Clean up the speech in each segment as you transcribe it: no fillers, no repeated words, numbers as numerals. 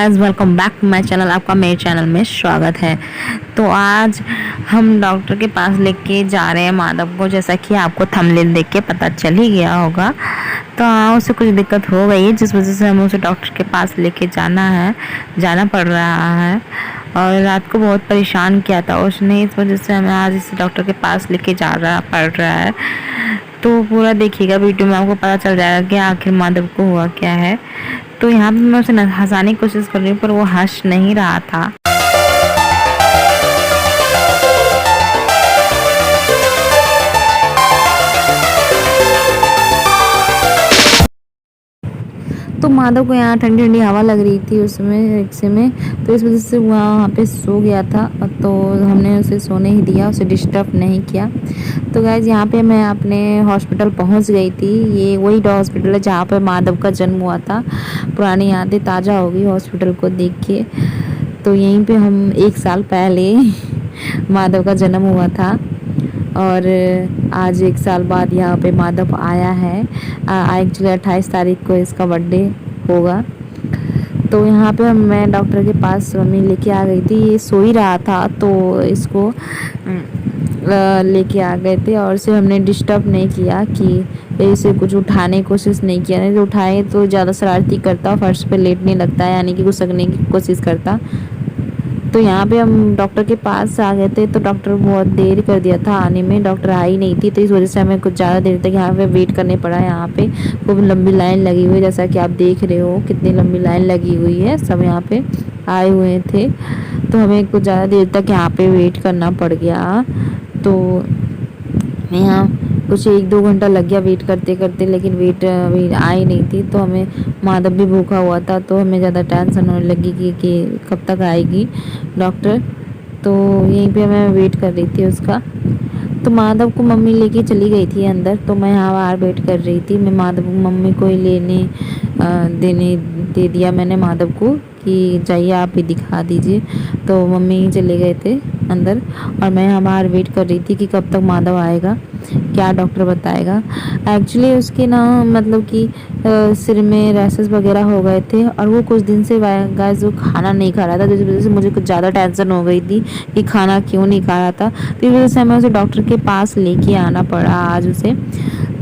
Guys, welcome back to my channel. आपका मेरे channel में स्वागत है। तो आज हम डॉक्टर के पास लेके जा रहे हैं माधव को। जैसा कि आपको थंबनेल देख के पता चल ही गया होगा। तो हाँ, उसे कुछ दिक्कत हो गई है जिस वजह से हमें उसे डॉक्टर के पास लेके जाना पड़ रहा है। और रात को बहुत परेशान किया था उसने, इस वजह से हमें आज इसे डॉक्टर के पास लेके जाना पड़ रहा है। तो पूरा देखिएगा वीडियो में, आपको पता चल जाएगा कि आखिर माधव को हुआ क्या है। तो यहाँ पे मैं उसे हंसाने की कोशिश कर रही हूँ पर वो हंस नहीं रहा था। तो माधव को यहाँ ठंडी ठंडी हवा लग रही थी उसमें रिक्शे में, तो इस वजह से वहाँ पे सो गया था। तो हमने उसे सोने ही दिया, उसे डिस्टर्ब नहीं किया। तो गाइज यहाँ पे मैं अपने हॉस्पिटल पहुँच गई थी। ये वही हॉस्पिटल है जहाँ पर माधव का जन्म हुआ था। पुरानी यादें ताज़ा हो गई हॉस्पिटल को देख के। तो यहीं पे हम 1 साल पहले माधव का जन्म हुआ था और आज 1 साल बाद यहाँ पे माधव आया है। एक्चुअली 28 तारीख को इसका बर्थडे होगा। तो यहाँ पे मैं डॉक्टर के पास मम्मी लेके आ गई थी। ये सो ही रहा था तो इसको लेके आ गए थे और इसे हमने डिस्टर्ब नहीं किया कि इसे कुछ उठाने की कोशिश नहीं किया। नहीं तो उठाए तो ज़्यादा शरारती करता, फर्श पे लेटने लगता है, यानी कि घुसकने की कोशिश करता। तो यहाँ पे हम डॉक्टर के पास आ गए थे तो डॉक्टर बहुत देर कर दिया था आने में, डॉक्टर आई नहीं थी। तो इस वजह से हमें कुछ ज़्यादा देर तक यहाँ पे वेट करने पड़ा। यहाँ पे खूब लंबी लाइन लगी हुई है, जैसा कि आप देख रहे हो कितनी लंबी लाइन लगी हुई है। सब यहाँ पे आए हुए थे तो हमें कुछ ज़्यादा देर तक यहाँ पे वेट करना पड़ गया। तो यहाँ कुछ 1-2 घंटा लग गया वेट करते करते, लेकिन वेट अभी आई नहीं थी। तो हमें माधव भी भूखा हुआ था तो हमें ज़्यादा टेंशन होने लगी कि कब तक आएगी डॉक्टर। तो यहीं पे मैं वेट कर रही थी उसका। तो माधव को मम्मी लेके चली गई थी अंदर, तो मैं यहाँ बाहर वेट कर रही थी। मैं माधव मम्मी को ही देने दे दिया मैंने माधव को कि जाइए आप ही दिखा दीजिए। तो मम्मी ही चले गए थे अंदर और मैं यहाँ बाहर वेट कर रही थी कि कब तक माधव आएगा, क्या डॉक्टर बताएगा। एक्चुअली उसके ना मतलब कि सिर में रैसेस वगैरह हो गए थे और वो कुछ दिन से गाइस वो खाना नहीं खा रहा था, जिस वजह से मुझे कुछ ज़्यादा टेंशन हो गई थी कि खाना क्यों नहीं खा रहा था। तो इस वजह से हमें उसे डॉक्टर के पास लेके आना पड़ा आज उसे।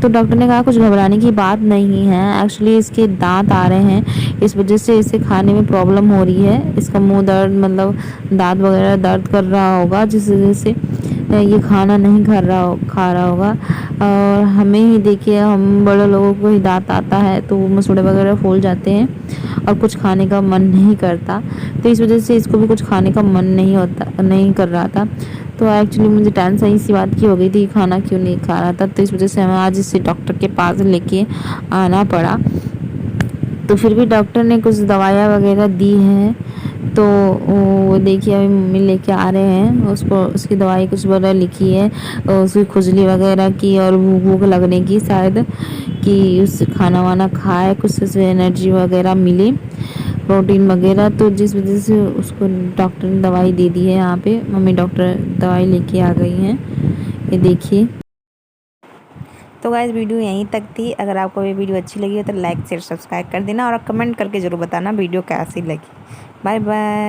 तो डॉक्टर ने कहा कुछ घबराने की बात नहीं है, एक्चुअली इसके दांत आ रहे हैं, इस वजह से इसे खाने में प्रॉब्लम हो रही है। इसका मुंह दर्द मतलब दांत वगैरह दर्द कर रहा होगा, जिस वजह से ये खाना नहीं खा रहा होगा। और हमें ही देखिए, हम बड़े लोगों को ही दांत आता है तो मसूड़े वगैरह फूल जाते हैं और कुछ खाने का मन नहीं करता। तो इस वजह से इसको भी कुछ खाने का मन नहीं कर रहा था। तो एक्चुअली मुझे टेंशन इसी बात की हो गई थी, खाना क्यों नहीं खा रहा था। तो इस वजह से हमें आज इसे डॉक्टर के पास लेके आना पड़ा। तो फिर भी डॉक्टर ने कुछ दवाइयाँ वगैरह दी हैं। तो वो देखिए अभी मम्मी लेके आ रहे हैं उसको, उसकी दवाई कुछ वगैरह लिखी है, उसकी खुजली वगैरह की और भूख लगने की, शायद कि उस खाना वाना खाए कुछ से एनर्जी वगैरह मिले, प्रोटीन वगैरह। तो जिस वजह से उसको डॉक्टर ने दवाई दे दी है। यहाँ पे मम्मी डॉक्टर दवाई लेके आ गई हैं, ये देखिए। तो गाइस वीडियो यहीं तक थी। अगर आपको ये वीडियो अच्छी लगी हो तो लाइक शेयर सब्सक्राइब कर देना और कमेंट करके ज़रूर बताना वीडियो कैसी लगी। Bye bye.